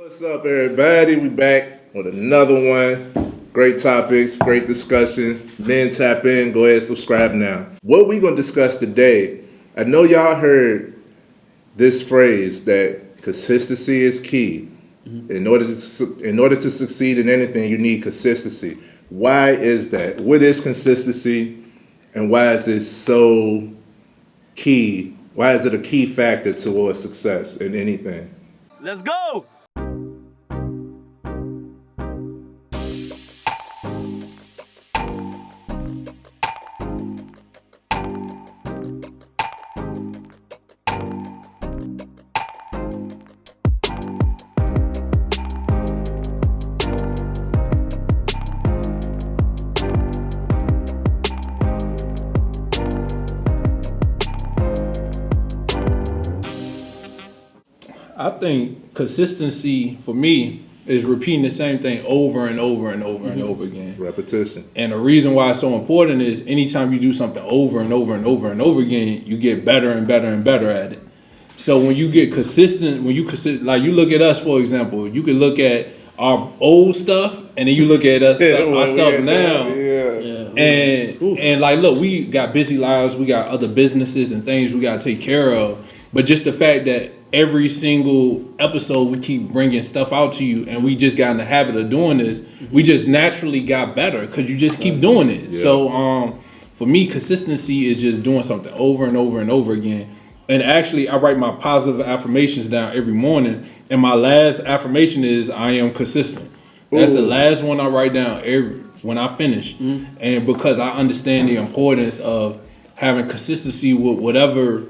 What's up, everybody? We back with another one. Great topics, great discussion. Men tap in. Go ahead and subscribe now. What we gonna discuss today? I know y'all heard this phrase that consistency is key. In order to succeed in anything, you need consistency. Why is that? What is consistency, and why is it so key? Why is it a key factor towards success in anything? Let's go! I think consistency for me is repeating the same thing over and over and over and over again. Repetition. And the reason why it's so important is anytime you do something over and over and over and over again, you get better and better and better at it. So when you get consistent, like you look at us, for example, you can look at our old stuff and then you look at us, our stuff now. And like, look, we got busy lives, we got other businesses and things we got to take care of. But just the fact that every single episode we keep bringing stuff out to you, and we just got in the habit of doing this, we just naturally got better because you just keep doing it. Yeah. So for me, consistency is just doing something over and over and over again. And actually, I write my positive affirmations down every morning, and my last affirmation is I am consistent. That's the last one I write down when I finish. And because I understand the importance of having consistency with whatever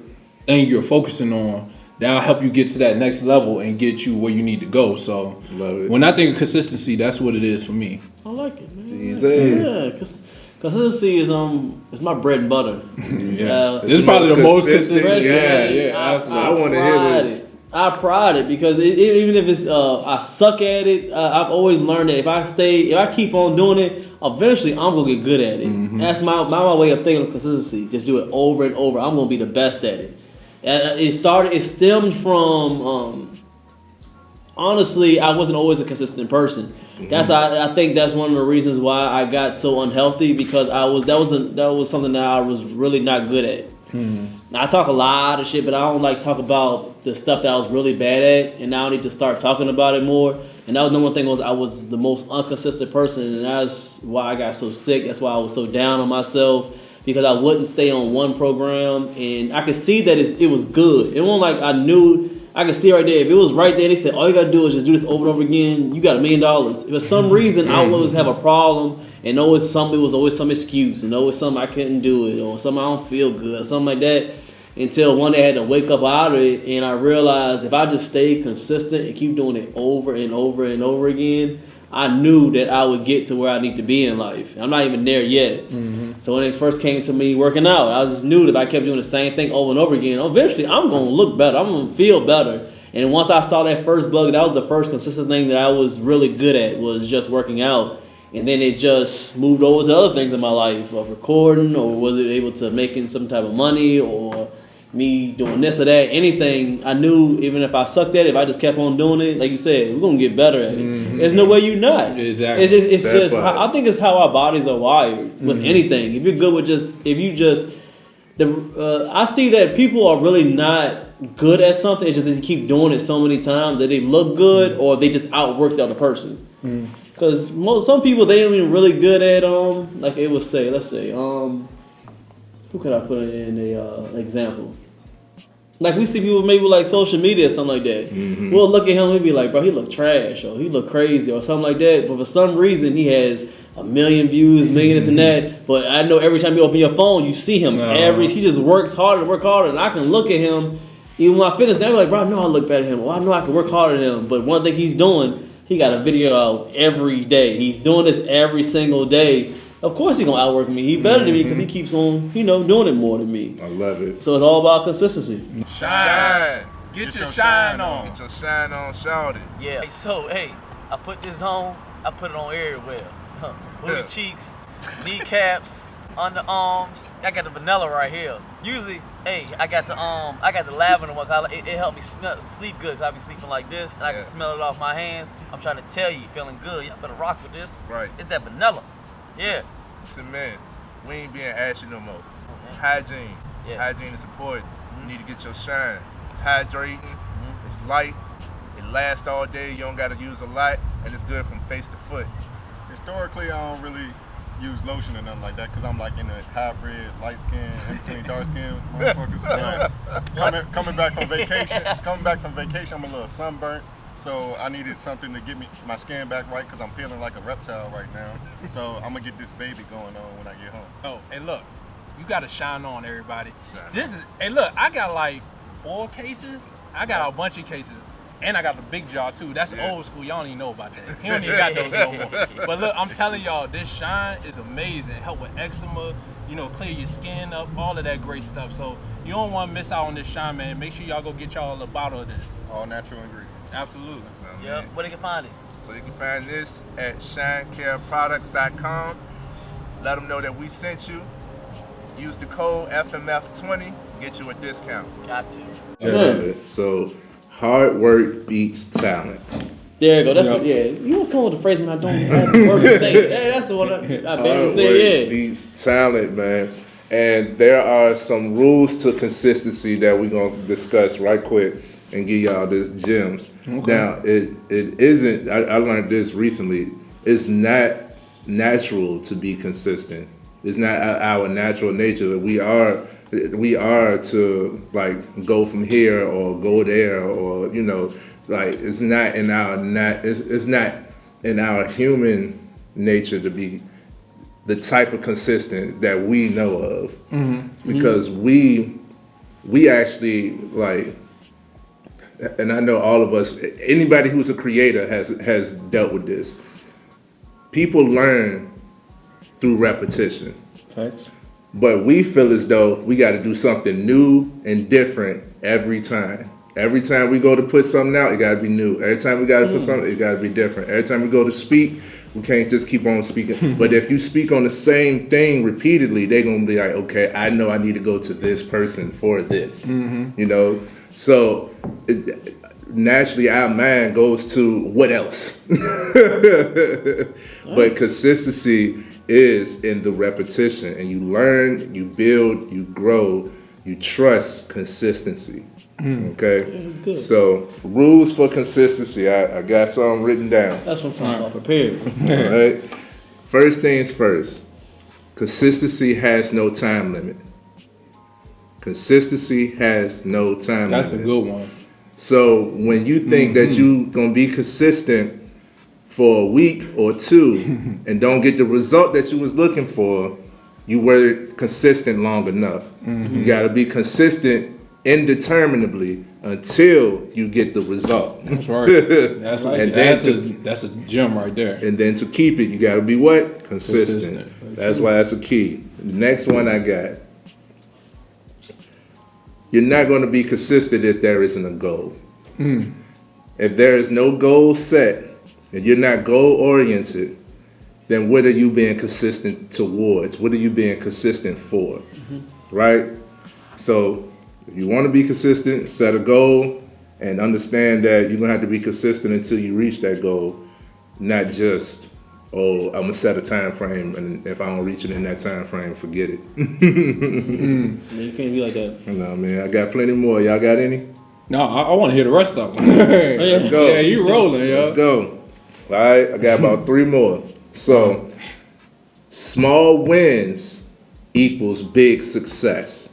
thing you're focusing on, that'll help you get to that next level and get you where you need to go. So when I think of consistency, that's what it is for me. I like it, man. Jesus. Yeah, consistency is my bread and butter. Yeah, this is probably the most consistent. Yeah. Absolutely. I want to hear this. I pride it because even if it's I suck at it, I've always learned that if I keep on doing it, eventually I'm gonna get good at it. That's my way of thinking of consistency. Just do it over and over. I'm gonna be the best at it. It stemmed from honestly, I wasn't always a consistent person. I think that's one of the reasons why I got so unhealthy, because that was something that I was really not good at. Now, I talk a lot of shit, but I don't like talk about the stuff that I was really bad at, and now I need to start talking about it more. And that was the one thing, was I was the most inconsistent person, and that's why I got so sick. That's why I was so down on myself, because I wouldn't stay on one program, and I could see that it was good. It wasn't like I could see right there. If it was right there, they said, all you gotta do is just do this over and over again, you got $1 million. If for some reason I would always have a problem, and it was always some excuse, and always something I couldn't do it, or something I don't feel good, or something like that, until one day I had to wake up out of it, and I realized if I just stay consistent and keep doing it over and over and over again, I knew that I would get to where I need to be in life. I'm not even there yet. So when it first came to me working out, I just knew that if I kept doing the same thing over and over again, eventually I'm going to look better. I'm going to feel better. And once I saw that first bug, that was the first consistent thing that I was really good at, was just working out. And then it just moved over to other things in my life, of recording, or was it able to making some type of money, or me doing this or that, anything. I knew even if I sucked at it, if I just kept on doing it, like you said, we're gonna get better at it. There's no way you're not. Exactly. It's just I think it's how our bodies are wired with anything. If you're good with I see that people are really not good at something. It's just they keep doing it so many times that they look good, or they just outwork the other person. Because some people, they ain't even really good at like it would say. Let's say who could I put in an example? Like we see people maybe like social media or something like that. We'll look at him and be like, bro, he look trash, or he look crazy, or something like that. But for some reason, he has 1 million views, million this and that. But I know every time you open your phone, you see him. He just works harder, and I can look at him. Even when I finish, they're like, bro, I know I look better than him. Well, I know I can work harder than him. But one thing he's doing, he got a video out every day. He's doing this every single day. Of course he's going to outwork me. He better than me because he keeps on, doing it more than me. I love it. So it's all about consistency. Shine. Get your shine on. Get your shine on, shout it. Yeah. So, I put this on. I put it on everywhere. Booty cheeks, kneecaps, underarms. I got the vanilla right here. Usually, hey, I got the lavender one. It helped me sleep good. 'Cause I be sleeping like this, and I can smell it off my hands. I'm trying to tell you, feeling good. Y'all better rock with this. Right. It's that vanilla. Yeah. Listen, man, we ain't being ashy no more. Hygiene. Yeah. Hygiene is important. You need to get your shine. It's hydrating. It's light. It lasts all day. You don't got to use a lot, and it's good from face to foot. Historically, I don't really use lotion or nothing like that because I'm like in a hybrid, light skin, in between dark skin motherfuckers. Coming back from vacation, I'm a little sunburnt. So I needed something to get my skin back right because I'm feeling like a reptile right now. So I'm gonna get this baby going on when I get home. Oh, and look, you gotta shine on, everybody. Hey, look, I got like 4 cases. I got a bunch of cases. And I got the big jar too. That's old school. Y'all don't even know about that. He don't even got those no more. But look, I'm telling y'all, this shine is amazing. Help with eczema, clear your skin up, all of that great stuff. So you don't want to miss out on this shine, man. Make sure y'all go get y'all a bottle of this. All natural ingredients. Absolutely. Yep. Where they can find it? So you can find this at shinecareproducts.com. Let them know that we sent you. Use the code FMF20, get you a discount. Got to. Yeah. So hard work beats talent. There you go. That's you don't come with the phrase when I don't have the words to say. Hey, that's the one I better Hard say. work Yeah. beats talent, man. And there are some rules to consistency that we're gonna discuss right quick and give y'all this gems. Okay. Now, it isn't. I learned this recently. It's not natural to be consistent. It's not our natural nature. We are to like go from here or go there or like it's not in our it's not in our human nature to be the type of consistent that we know of because we actually like, and I know all of us, anybody who's a creator has dealt with this. People learn through repetition. Thanks. But we feel as though we got to do something new and different every time. Every time we go to put something out, it got to be new. Every time we got to put something, it got to be different. Every time we go to speak, we can't just keep on speaking. But if you speak on the same thing repeatedly, they're going to be like, okay, I know I need to go to this person for this. So naturally our mind goes to what else? But consistency is in the repetition, and you learn, you build, you grow, you trust consistency. Okay, so rules for consistency. I got something written down. That's what I'm talking about. Prepared. All right. First things first. Consistency has no time limit. Consistency has no time limit. That's a good one. So when you think that you gonna be consistent for a week or two and don't get the result that you was looking for, you weren't consistent long enough. You gotta be consistent indeterminably until you get the result. That's right. That's a gem right there. And then to keep it, you gotta be what? Consistent. That's why that's a key. The next one I got. You're not gonna be consistent if there isn't a goal. If there is no goal set, and you're not goal-oriented, then what are you being consistent towards? What are you being consistent for, right? So if you want to be consistent, set a goal and understand that you're going to have to be consistent until you reach that goal, not just, I'm going to set a time frame, and if I don't reach it in that time frame, forget it. Man, you can't be like that. No, man, I got plenty more. Y'all got any? No, I want to hear the rest of them. Let's go. Yeah, you rolling, yo. Let's go. All right, I got about 3 more. So, small wins equals big success.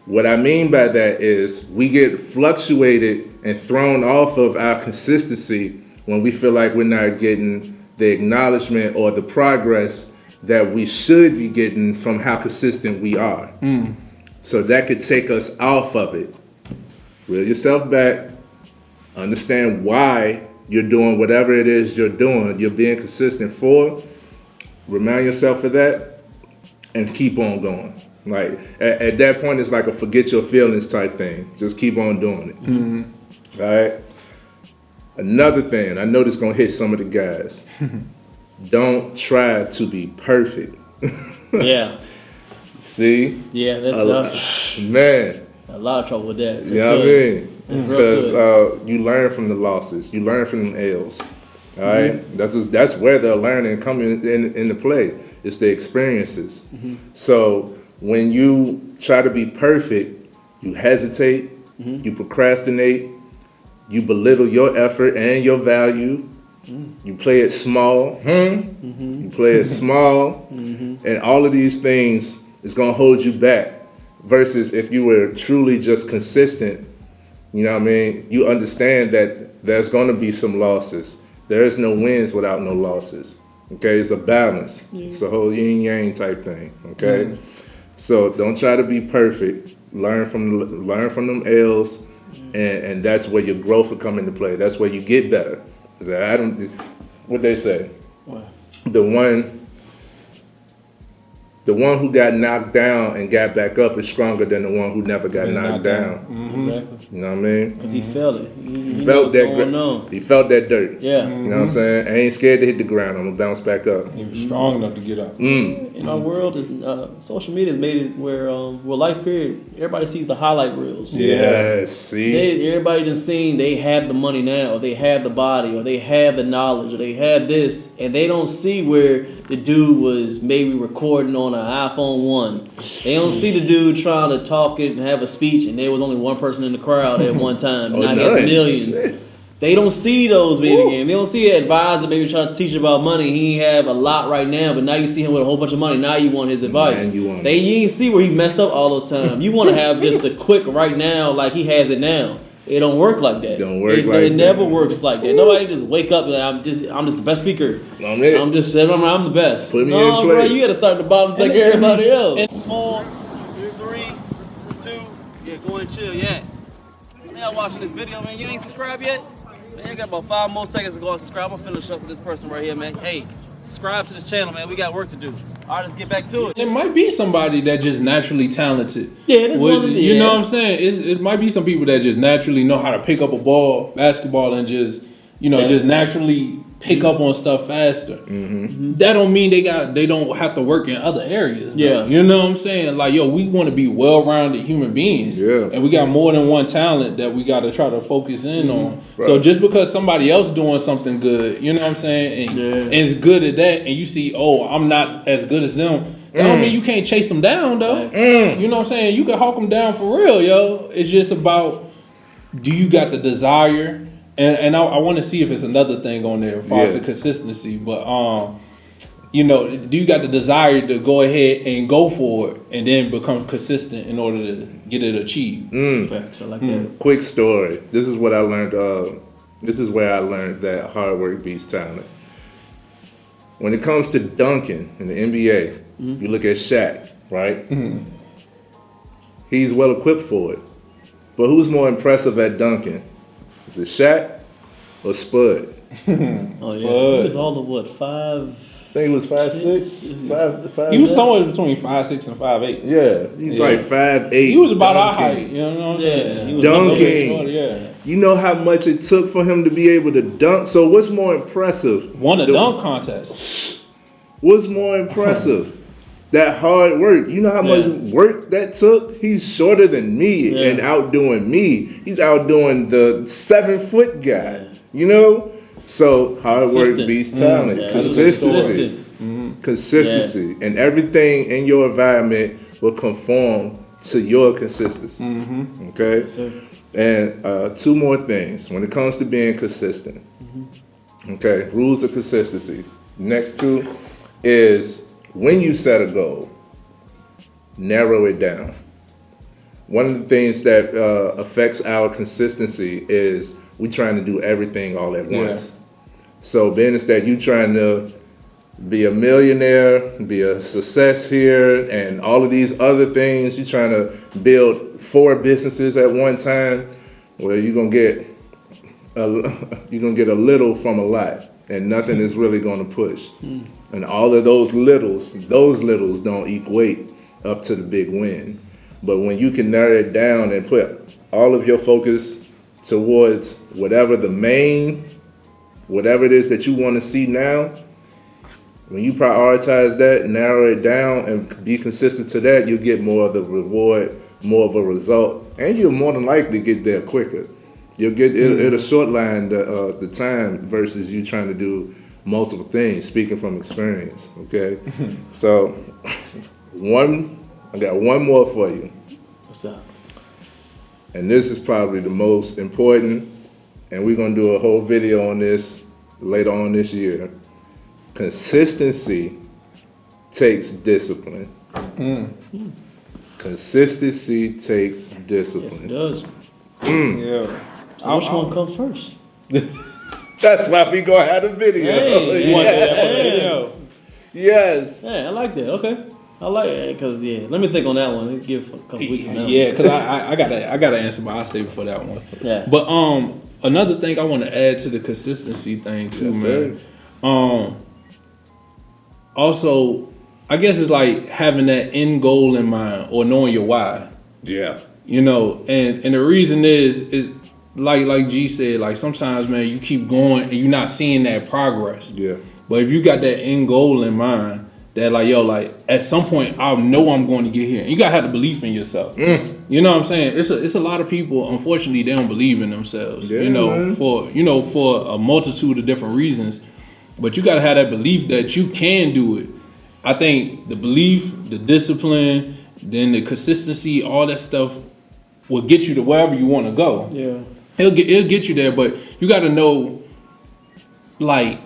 What I mean by that is we get fluctuated and thrown off of our consistency when we feel like we're not getting the acknowledgement or the progress that we should be getting from how consistent we are. So that could take us off of it. Reel yourself back, understand why you're doing whatever it is you're doing, you're being consistent for, remind yourself of that, and keep on going. Like, at that point, it's like a forget your feelings type thing. Just keep on doing it. All right? Another thing, I know this is going to hit some of the guys. Don't try to be perfect. Yeah. See? Yeah, that's Man. a lot of trouble with that. That's You know what I good. mean? That's real Because you learn from the losses. You learn from the L's. All right? That's where the learning coming into play. It's the experiences. So when you try to be perfect, you hesitate, you procrastinate, you belittle your effort and your value. You play it small. You play it small. And all of these things is going to hold you back. Versus if you were truly just consistent, you know what I mean? You understand that there's going to be some losses. There is no wins without no losses. Okay, it's a balance. It's a whole yin yang type thing. Okay, so don't try to be perfect. Learn from them L's, and that's where your growth will come into play. That's where you get better. What they say, What? the one who got knocked down and got back up is stronger than the one who never got knocked down. Exactly. You know what I mean? Because he felt it. He Felt knew that what's going on. He felt that dirt. Yeah. You know what I'm saying? I ain't scared to hit the ground. I'm gonna bounce back up. He was strong enough to get up. In our world, is social media has made it where life period, everybody sees the highlight reels. Yes, see? Everybody just seen they have the money now, or they have the body, or they have the knowledge, or they have this, and they don't see where the dude was maybe recording on an iPhone 1. They don't see the dude trying to talk it and have a speech, and there was only one person in the crowd at one time. And now he has nice. millions. Shit. They don't see those being the game. They don't see an advisor maybe trying to teach about money. He ain't have a lot right now, but now you see him with a whole bunch of money. Now you want his advice. Man, you want you ain't see where he messed up all those times. You want to have just a quick right now like he has it now. It don't work like that. It never works like that. Nobody just wake up and I'm just the best speaker. I'm the best. Put me in No, play. bro, you got to start at the bottom like everybody else. 4, 3, 2, yeah, go and chill, yeah. Y'all watching this video, man. You ain't subscribed yet? Man, you got about 5 more seconds to go and subscribe. I'm finna show up to this person right here, man. Hey, subscribe to this channel, man. We got work to do. All right, let's get back to it. It might be somebody that just naturally talented. Yeah, that's one of the, You know what I'm saying? It might be some people that just naturally know how to pick up a ball, basketball, and just just naturally pick up on stuff faster. That don't mean they don't have to work in other areas. Yeah. You know what I'm saying? Like, we want to be well-rounded human beings. Yeah. And we got more than one talent that we got to try to focus in on. Right. So just because somebody else doing something good, you know what I'm saying, and is good at that, and you see, I'm not as good as them, that don't mean you can't chase them down, though. You know what I'm saying? You can hawk them down for real, yo. It's just about, do you got the desire? And I want to see if it's another thing on there as far as the consistency. But, do you got the desire to go ahead and go for it and then become consistent in order to get it achieved? Facts, I like that. Quick story. This is what I learned. This is where I learned that hard work beats talent. When it comes to dunking in the NBA, you look at Shaq, right? He's well equipped for it. But who's more impressive at dunking? Is it Shaq or Spud? Oh yeah, he was all of what, 5? I think he was 5'6", 5'. He was somewhere between 5'6" and 5'8". Yeah, he's like 5'8". He was about our dunking. height. You know what I'm saying? He was Dunking. Yeah. You know how much it took for him to be able to dunk? So what's more impressive? Won a dunk contest. What's more impressive? That hard work. You know how much work that took? He's shorter than me and outdoing me. He's outdoing the 7-foot guy. You know? So hard work beats talent. Consistency. Consistency. And everything in your environment will conform to your consistency. Okay? Yes, sir. And 2 more things when it comes to being consistent. Okay, rules of consistency. Next 2 is when you set a goal, narrow it down. One of the things that affects our consistency is we trying to do everything all at once. So being is that you trying to be a millionaire, be a success here, and all of these other things, you're trying to build 4 businesses at one time, well, you're gonna get a little from a lot, and nothing is really gonna push. And all of those littles don't equate up to the big win. But when you can narrow it down and put all of your focus towards whatever it is that you want to see now, When you prioritize that, narrow it down, and be consistent to that, you'll get more of the reward, more of a result, and you'll more than likely get there quicker. You'll get it'll short line the time versus you trying to do multiple things. Speaking from experience, okay. So, I got one more for you, What's up? and this is probably the most important, and we're gonna do a whole video on this later on this year. Consistency takes discipline. Consistency takes Yes, it discipline. does. Yeah. So which one comes first? That's why we gonna have a video. Hey, Yes. Yes. Yeah, I like that. Okay, I like it because let me think on that one. Give a couple weeks on that. Yeah, because I gotta answer, but I'll save it for that one. Yeah. But another thing I want to add to the consistency thing too, Yes, man. sir. Also, I guess it's like having that end goal in mind or knowing your why. Yeah. You know, and the reason is like G said, like sometimes, man, you keep going and you're not seeing that progress. Yeah. But if you got that end goal in mind, that like, yo, like at some point I know I'm going to get here. You gotta have the belief in yourself. You know what I'm saying? It's a lot of people, unfortunately, they don't believe in themselves. Yeah, you know, man. for a multitude of different reasons. But you gotta have that belief that you can do it. I think the belief, the discipline, then the consistency, all that stuff will get you to wherever you want to go. Yeah. It'll get you there, but you got to know, like,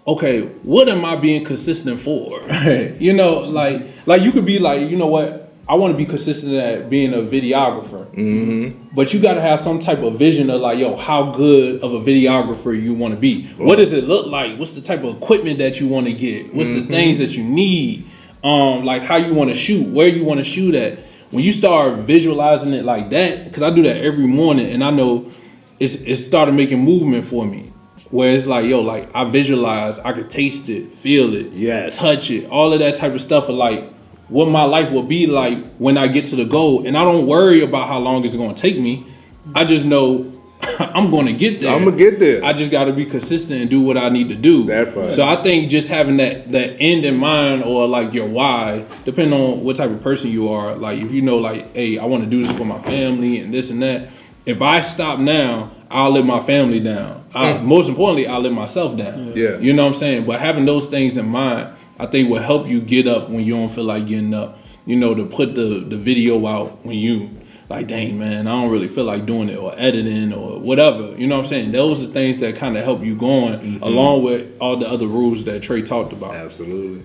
okay, what am I being consistent for? You know, like you could be like, you know what, I want to be consistent at being a videographer. But you got to have some type of vision of like, yo, how good of a videographer you want to be. What does it look like? What's the type of equipment that you want to get? What's the things that you need? Like how you want to shoot, where you want to shoot at. When you start visualizing it like that, because I do that every morning, and I know it started making movement for me. Where it's like, yo, like I visualize, I could taste it, feel it, Yes. touch it, all of that type of stuff of like what my life will be like when I get to the goal. And I don't worry about how long it's going to take me. I just know I'm going to get there. I'm gonna get there. I just got to be consistent and do what I need to do. That part. So I think just having that end in mind, or like your why, depending on what type of person you are. Like if you know, like, hey, I want to do this for my family and this and that. If I stop now, I'll let my family down. Most importantly, I'll let myself down. Yeah. You know what I'm saying? But having those things in mind, I think will help you get up when you don't feel like getting up. You know, to put the video out when you like, dang, man, I don't really feel like doing it, or editing or whatever. You know what I'm saying? Those are things that kind of help you going along with all the other rules that Trey talked about. Absolutely.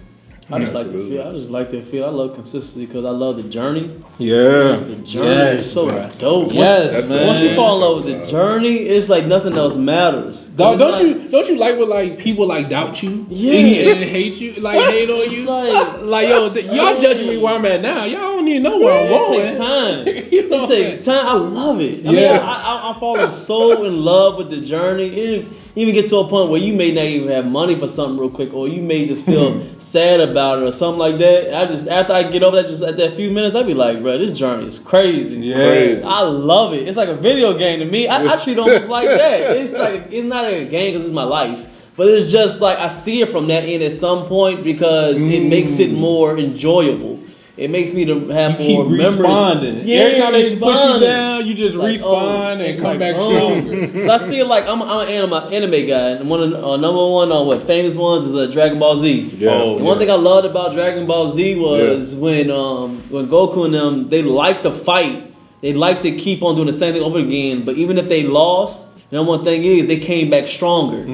I just like the feel. I just like that feel. I love consistency because I love the journey. Yeah. Just the journey is so dope. Yes, man. Once you fall in love with the journey, it's like nothing else matters. Don't It's not- you like when like people like doubt you? Yes. And hate you, like hate on you? It's like Yo, y'all judging me where I'm at now. Y'all don't even know where I'm going. it takes time. You know It takes time. I love it. I mean, Yeah. I falling so in love with the journey. It even get to a point where you may not even have money for something real quick, or you may just feel sad about it or something like that. I just, after I get over that, just at that few minutes, I be like, bro, this journey is crazy. Yeah. I love it. It's like a video game to me. I treat it almost like that. It's like, it's not a game because it's my life. But it's just like I see it from that end at some point because it makes it more enjoyable. It makes me to have You more keep memories. responding. Yeah, Every time they push you responding. down, you just It's like, respawn and it's come like, back boom. stronger. 'Cause I see it like I'm an anime guy, and one of the number one famous ones is Dragon Ball Z. Yeah. Oh, And one thing I loved about Dragon Ball Z was when Goku and them, they like to fight. They like to keep on doing the same thing over again. But even if they lost, the number one thing is they came back stronger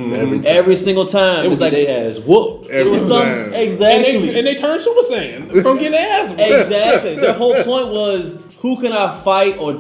every single time. It was like their ass whooped. it was time. exactly. And they turned Super Saiyan from getting their ass whooped. Exactly. Their whole point was, who can I fight or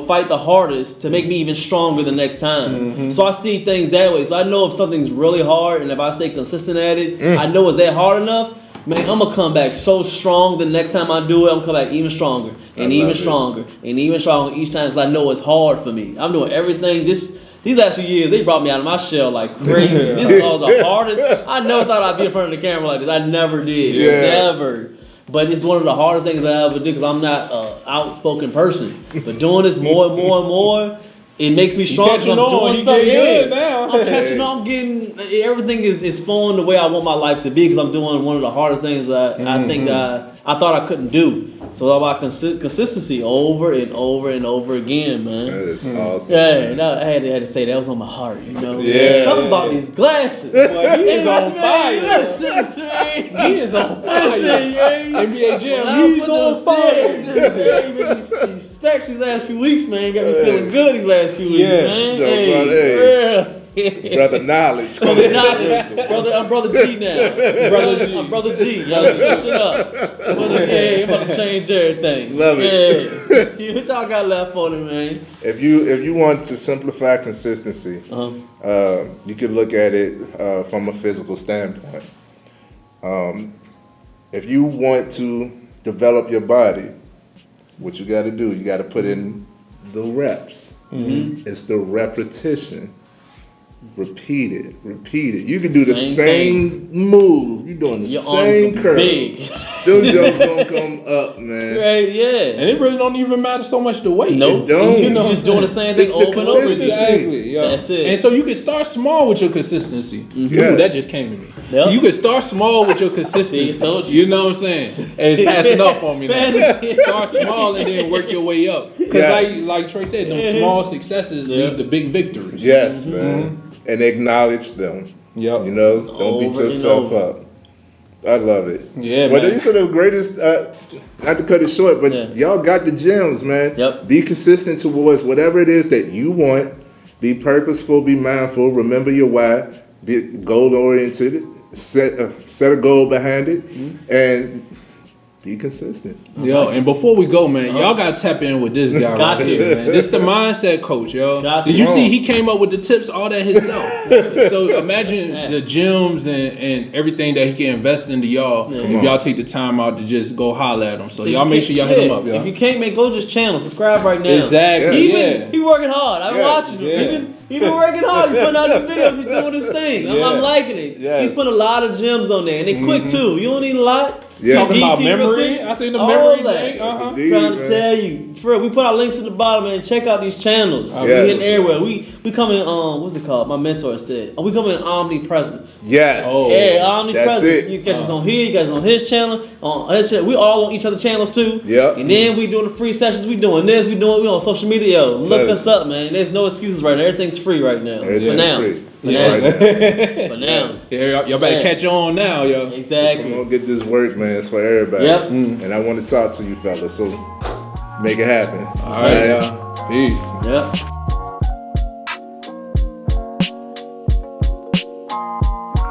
fight the hardest to make me even stronger the next time? So I see things that way. So I know if something's really hard and if I stay consistent at it, I know is that hard enough, man, I'm gonna come back so strong the next time I do it. I'm gonna come back even stronger and even stronger and even stronger each time because I know it's hard for me. I'm doing everything. These last few years, they brought me out of my shell like crazy. This is all the hardest. I never thought I'd be in front of the camera like this. I never did. Yeah. Never. But it's one of the hardest things I ever do because I'm not an outspoken person. But doing this more and more and more, It makes me stronger. catching I'm on, doing he stuff. getting Yeah, good now. I'm catching on. I'm getting everything is flowing the way I want my life to be because I'm doing one of the hardest things that I think that I thought I couldn't do. So it's all about consistency over and over and over again, man. That is awesome. Yeah, no, I had to say that was on my heart, you know. Yeah. Something about these glasses. Boy, he is on fire. Listen, man. He is on fire. Listen, man. NBA Jam, When I he's put on those fire. these specs these last few weeks, man, got me feeling good these last few weeks, Yeah. man. Yo, Hey, brother, yeah. Brother Knowledge. Come Brother, on. I'm Brother G now. I'm Brother G. Y'all switch it up. Yeah, I'm about to change everything. Love it. Yeah. What y'all got left for me, man? If you want to simplify consistency, you can look at it from a physical standpoint. If you want to develop your body, what you got to do, you got to put in the reps. It's the repetition. Repeat it. You can do the same move. You're doing the Your same arms curve. big. Them jumps gonna come up, man. Right, yeah. And it really don't even matter so much the weight. Nope. don't. You know, just doing the same thing It's the over and over consistency. again. Exactly. Yeah. That's it. And so you can start small with your consistency. Yes. Ooh, that just came to me. Yep. You can start small with your consistency. See, told you. You know what I'm saying? And pass it up on me now. Start small and then work your way up. Because Yes. like Trey said, those small successes lead to big victories. Yes, man. And acknowledge them. Yep. You know, don't beat Over and yourself over. up. I love it. Yeah, Well, man. these are the greatest. Not to cut it short, but Yeah. y'all got the gems, man. Yep. Be consistent towards whatever it is that you want. Be purposeful. Be mindful. Remember your why. Be goal oriented. Set a goal behind it, and be consistent. Yo, and before we go, man, y'all gotta tap in with this guy Got right to. here, man. This the mindset coach, yo. Got Did to. you see he came up with the tips all that himself? So imagine the gyms and everything that he can invest into y'all if y'all take the time out to just go holler at him. So y'all make sure y'all hit him up, If y'all. you can't make, go to his channel. Subscribe right now. Exactly. He Yeah. working hard. I'm Yes. watching him. Yeah. He been working hard. He's putting out the videos. He's doing his thing. I'm Yeah. liking it. Yes. He's putting a lot of gems on there, and they quick too. You don't need a lot. Yeah. Talking about GT real memory. quick. I seen the All memory that. thing. Uh-huh. Indeed, Trying to man. tell you, for real, we put our links in the bottom, man. Check out these channels. We Yes. hitting everywhere. We coming. What's it called? My mentor said, we coming in omnipresence. Yes. Oh. Yeah, omnipresence. That's it. You catch us on here, you catch us on his channel, on his channel. We all on each other's channels too. Yep. And then we doing the free sessions. We doing this. We on social media. Yo, look Tell us up, man. There's no excuses right now. Everything's free right now. Everything's For now. free. For Yeah. now. Right now. For now. Yeah, y'all better Yeah. catch on now, yo. Exactly. Come on, get this work, man. It's for everybody. Yep. And I want to talk to you fellas, so make it happen. All right, y'all. Peace. Yep.